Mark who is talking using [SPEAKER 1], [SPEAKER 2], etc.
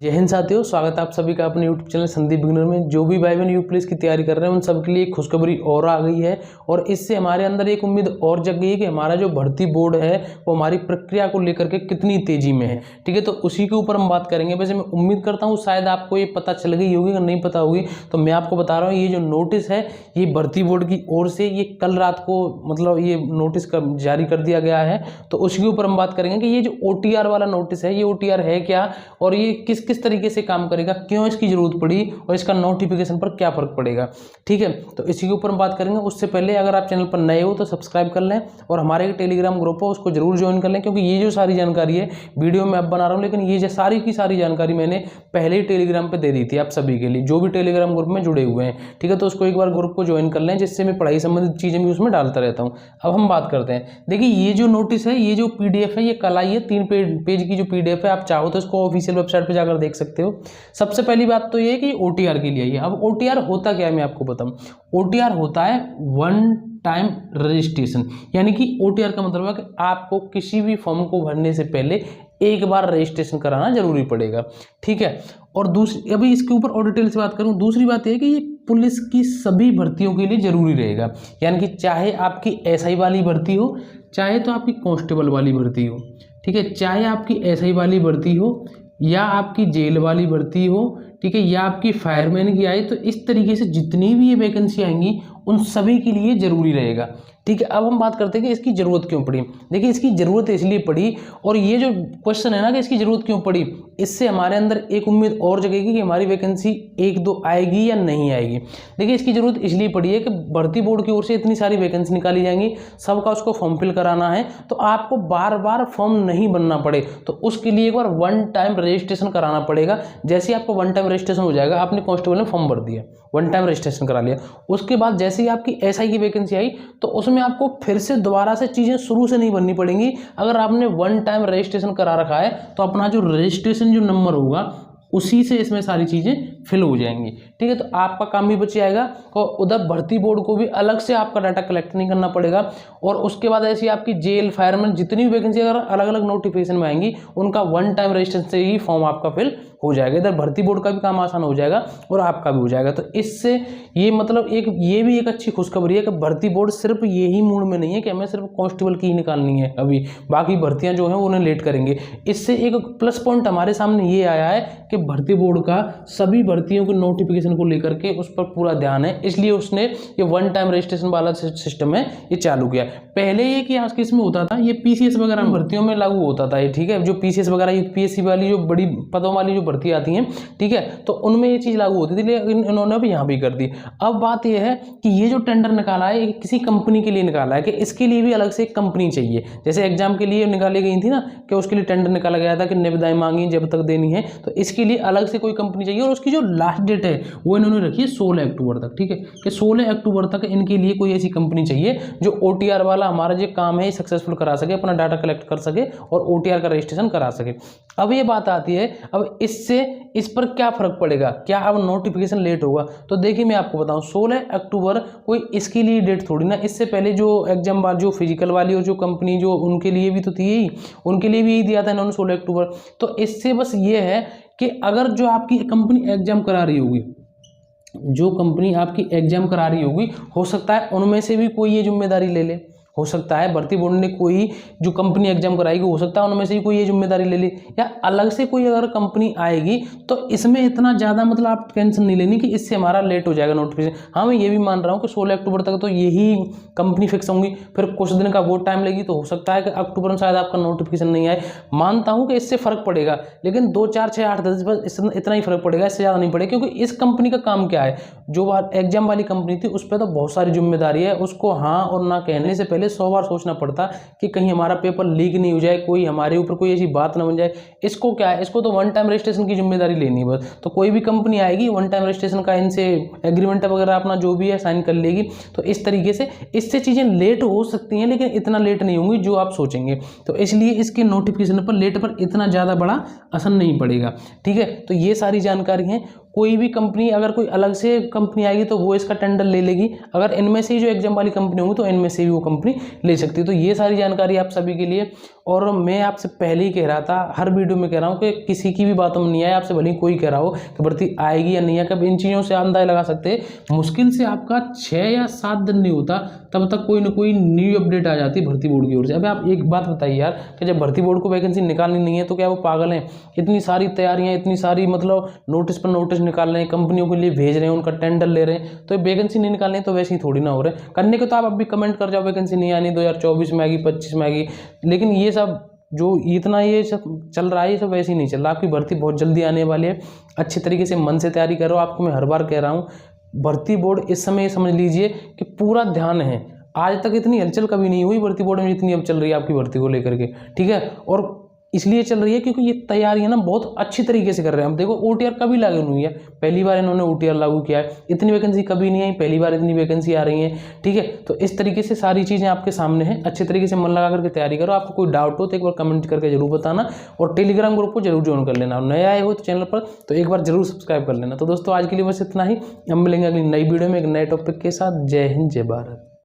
[SPEAKER 1] जय हिंद साथियों, स्वागत है आप सभी का अपने YouTube चैनल संदीप बिगनर में। जो भी भाई बहन यूपीएससी की तैयारी कर रहे हैं उन सबके लिए एक खुशखबरी और आ गई है और इससे हमारे अंदर एक उम्मीद और जग गई है कि हमारा जो भर्ती बोर्ड है वो हमारी प्रक्रिया को लेकर के कितनी तेजी में है। ठीक है, तो उसी के ऊपर हम बात करेंगे। वैसे मैं उम्मीद करता हूँ शायद आपको ये पता चल गई होगी, अगर नहीं पता होगी तो मैं आपको बता रहा हूँ। ये जो नोटिस है ये भर्ती बोर्ड की ओर से ये कल रात को मतलब ये नोटिस जारी कर दिया गया है। तो उसके ऊपर हम बात करेंगे कि ये जो OTR वाला नोटिस है ये OTR है क्या और ये किस किस तरीके से काम करेगा, क्यों इसकी जरूरत पड़ी और इसका नोटिफिकेशन पर क्या फर्क पड़ेगा। ठीक है, तो इसी के ऊपर हम बात करेंगे। उससे पहले अगर आप चैनल पर नए हो तो सब्सक्राइब कर लें और हमारे टेलीग्राम ग्रुप है उसको जरूर ज्वाइन कर लें, क्योंकि ये जो सारी जानकारी है वीडियो में अब बना रहा हूँ, लेकिन ये जो सारी की सारी जानकारी मैंने पहले ही टेलीग्राम पर दे दी थी आप सभी के लिए जो भी टेलीग्राम ग्रुप में जुड़े हुए हैं। ठीक है, तो उसको एक बार ग्रुप को ज्वाइन कर लें, जिससे मैं पढ़ाई संबंधित चीज़ें भी उसमें डालता रहता हूँ। अब हम बात करते हैं। देखिए, ये जो नोटिस है, ये जो PDF है, ये कल आई है। 3 पेज की जो PDF है, आप चाहो तो इसको ऑफिशियल वेबसाइट पर जाकर देख सकते हो। सबसे पहली बात तो ये है कि OTR के लिए है। अब OTR होता क्या है मैं आपको बताऊं। OTR होता है वन टाइम रजिस्ट्रेशन, यानी कि OTR का मतलब है कि आपको किसी भी फॉर्म को भरने से पहले एक बार रजिस्ट्रेशन कराना जरूरी पड़ेगा। ठीक है, और दूसरी अभी इसके ऊपर और डिटेल से बात करूं। दूसरी बात यह है कि ये पुलिस की सभी भर्तियों के लिए जरूरी रहेगा, यानी कि चाहे आपकी SI वाली भर्ती हो, चाहे तो आपकी कांस्टेबल वाली भर्ती हो। ठीक है, चाहे आपकी SI वाली भर्ती हो या आपकी जेल वाली भर्ती हो, ठीक है, या आपकी फायरमैन की आए, तो इस तरीके से जितनी भी ये वैकेंसी आएंगी उन सभी के लिए जरूरी रहेगा। ठीक है, अब हम बात करते हैं कि इसकी जरूरत क्यों पड़ी। देखिए, इसकी जरूरत इसलिए पड़ी, और ये जो क्वेश्चन है ना कि इसकी जरूरत क्यों पड़ी, इससे हमारे अंदर एक उम्मीद और जगेगी कि हमारी वैकेंसी 1-2 आएगी या नहीं आएगी। देखिए, इसकी जरूरत इसलिए पड़ी है कि भर्ती बोर्ड की ओर से इतनी सारी वैकेंसी निकाली जाएंगी, सबका उसको फॉर्म फिल कराना है, तो आपको बार बार फॉर्म नहीं बनना पड़े, तो उसके लिए एक बार वन टाइम रजिस्ट्रेशन कराना पड़ेगा। जैसे ही आपको वन टाइम रजिस्ट्रेशन हो जाएगा, आपने कांस्टेबल में फॉर्म भर दिया, वन टाइम रजिस्ट्रेशन करा लिया, उसके बाद जैसे ही आपकी SI की वैकेंसी आई तो उसमें आपको फिर से दोबारा से चीज़ें शुरू से नहीं भरनी पड़ेंगी। अगर आपने वन टाइम रजिस्ट्रेशन करा रखा है तो अपना जो रजिस्ट्रेशन जो नंबर होगा उसी से इसमें सारी चीज़ें फिल हो जाएंगी। ठीक है, तो आपका काम भी बच जाएगा और उधर भर्ती बोर्ड को भी अलग से आपका डाटा कलेक्ट नहीं करना पड़ेगा। और उसके बाद ऐसी आपकी जेल फायरमैन जितनी भी वैकेंसी अगर अलग अलग नोटिफिकेशन में आएंगी उनका वन टाइम रजिस्ट्रेशन से ही फॉर्म आपका फिल हो जाएगा। इधर भर्ती बोर्ड का भी काम आसान हो जाएगा और आपका भी हो जाएगा। तो इससे ये मतलब ये भी एक अच्छी खुशखबरी है कि भर्ती बोर्ड सिर्फ यही मूड में नहीं है कि हमें सिर्फ कांस्टेबल की ही निकालनी है, अभी बाकी भर्तियां जो हैं उन्हें लेट करेंगे। इससे एक प्लस पॉइंट हमारे सामने ये आया है कि भर्ती बोर्ड का सभी भर्तियों के नोटिफिकेशन को लेकर के उस पर पूरा ध्यान है, इसलिए उसने ये वन टाइम रजिस्ट्रेशन वाला सिस्टम है ये चालू किया। पहले ये कि आज किस में होता था, ये PCS वगैरह भर्तियों में लागू होता था ये। ठीक है, जो PCS वगैरह UPSC वाली जो बड़ी पदों वाली जो भर्ती आती हैं, ठीक है, तो उनमें ये चीज़ लागू होती थी, लेकिन इन्होंने अब यहाँ भी कर दी। अब बात यह है कि ये जो टेंडर निकाला है ये किसी कंपनी के लिए निकाला है कि इसके लिए भी अलग से एक कंपनी चाहिए। जैसे एग्जाम के लिए निकाली गई थी ना कि उसके लिए टेंडर निकाला गया था कि निविदाएं मांगी जब तक देनी है, तो इसके लिए अलग से कोई कंपनी चाहिए। और उसकी जो लास्ट डेट है वो इन्होंने रखी है 16 अक्टूबर तक। ठीक है, कि 16 अक्टूबर तक इनके लिए कोई ऐसी कंपनी चाहिए जो OTR वाला हमारा जो काम है सक्सेसफुल करा सके, अपना डाटा कलेक्ट कर सके और OTR का रजिस्ट्रेशन करा सके। अब ये बात आती है, अब इससे इस पर क्या फर्क पड़ेगा, क्या अब नोटिफिकेशन लेट होगा। तो देखिए, मैं आपको बताऊं 16 अक्टूबर कोई इसके लिए डेट थोड़ी ना, इससे पहले जो एग्जाम वाली जो फिजिकल वाली और जो कंपनी जो उनके लिए भी तो थी यही, उनके लिए भी यही दिया था इन्होंने 16 अक्टूबर। तो इससे बस ये है कि अगर जो आपकी कंपनी एग्जाम करा रही होगी, जो कंपनी आपकी एग्जाम करा रही होगी, हो सकता है उनमें से भी कोई ये जिम्मेदारी ले ले। हो सकता है भर्ती बोर्ड ने कोई जो कंपनी एग्जाम कराएगी हो सकता है उनमें से ही कोई ये जिम्मेदारी ले ली, या अलग से कोई अगर कंपनी आएगी तो इसमें इतना ज़्यादा मतलब आप टेंशन नहीं लेनी कि इससे हमारा लेट हो जाएगा नोटिफिकेशन। हाँ, मैं ये भी मान रहा हूँ कि 16 अक्टूबर तक तो यही कंपनी फिक्स होंगी, फिर कुछ दिन का वो टाइम लेगी, तो हो सकता है कि अक्टूबर में शायद आपका नोटिफिकेशन नहीं आए। मानता हूँ कि इससे फर्क पड़ेगा, लेकिन 2, 4, 6, 8, 10 बस इतना ही फर्क पड़ेगा, इससे ज़्यादा नहीं पड़ेगा। क्योंकि इस कंपनी का काम क्या है, जो एग्जाम वाली कंपनी थी उस पर तो बहुत सारी जिम्मेदारी है, उसको हाँ और ना कहने से पहले 100 बार सोचना पड़ता कि कहीं हमारा पेपर लीक नहीं हो जाए, कोई हमारे ऊपर कोई ऐसी बात ना बन जाए। इसको क्या है, इसको तो वन टाइम रजिस्ट्रेशन की जिम्मेदारी लेनी है बस। तो कोई भी कंपनी आएगी वन टाइम रजिस्ट्रेशन का इनसे एग्रीमेंट वगैरह अपना जो भी है साइन कर लेगी। तो इस तरीके से इससे चीज़ें लेट हो सकती हैं, लेकिन इतना लेट नहीं होंगी जो आप सोचेंगे। तो इसलिए इसके नोटिफिकेशन पर लेट पर इतना ज़्यादा बड़ा असर नहीं पड़ेगा। ठीक है, तो ये सारी जानकारी है। कोई भी कंपनी, अगर कोई अलग से कंपनी आएगी तो वो इसका टेंडर ले लेगी, अगर इनमें से ही जो एग्जाम वाली कंपनी होंगी तो इनमें से भी वो कंपनी ले सकती है। तो ये सारी जानकारी आप सभी के लिए, और मैं आपसे पहले ही कह रहा था, हर वीडियो में कह रहा हूँ कि किसी की भी बातों में नहीं आए, आपसे भले ही कोई कह रहा हो कि भर्ती आएगी या नहीं है, कब इन चीज़ों से अंदाजा लगा सकते हैं। मुश्किल से आपका 6 या 7 दिन नहीं होता तब तक कोई ना कोई न्यू अपडेट आ जाती है भर्ती बोर्ड की ओर से। अब आप एक बात बताइए यार, कि जब भर्ती बोर्ड को वैकेंसी निकालनी नहीं है तो क्या वो पागल हैं? इतनी सारी तैयारियां, इतनी सारी मतलब नोटिस पर नोटिस निकाल रहे हैं, कंपनियों के लिए भेज रहे हैं, उनका टेंडर ले रहे हैं, तो वैकेंसी नहीं निकालनी तो वैसे ही थोड़ी ना हो रहे करने के। तो आप अभी कमेंट कर जाओ वैकेंसी नहीं आनी, 2024 में आएगी, 25 में आएगी, लेकिन ये सब जो इतना ये सब चल रहा है ये सब वैसे ही नहीं चल रहा। आपकी भर्ती बहुत जल्दी आने वाली है, अच्छे तरीके से मन से तैयारी करो। आपको मैं हर बार कह रहा हूँ, भर्ती बोर्ड इस समय समझ लीजिए कि पूरा ध्यान है। आज तक इतनी हलचल कभी नहीं हुई भर्ती बोर्ड में जितनी अब चल रही है आपकी भर्ती को लेकर के, ठीक है। और इसलिए चल रही है क्योंकि ये तैयारियां ना बहुत अच्छी तरीके से कर रहे हैं। अब देखो OTR कभी लागू नहीं है, पहली बार इन्होंने OTR लागू किया है। इतनी वैकेंसी कभी नहीं आई, पहली बार इतनी वैकेंसी आ रही है, ठीक है। तो इस तरीके से सारी चीज़ें आपके सामने हैं, अच्छे तरीके से मन लगा करके तैयारी करो। आपको कोई डाउट हो तो एक बार कमेंट करके जरूर बताना, और टेलीग्राम ग्रुप को जरूर ज्वाइन कर लेना। नया आए हो तो चैनल पर तो एक बार जरूर सब्सक्राइब कर लेना। तो दोस्तों आज के लिए बस इतना ही, हम मिलेंगे अगली नई वीडियो में एक नए टॉपिक के साथ। जय हिंद, जय भारत।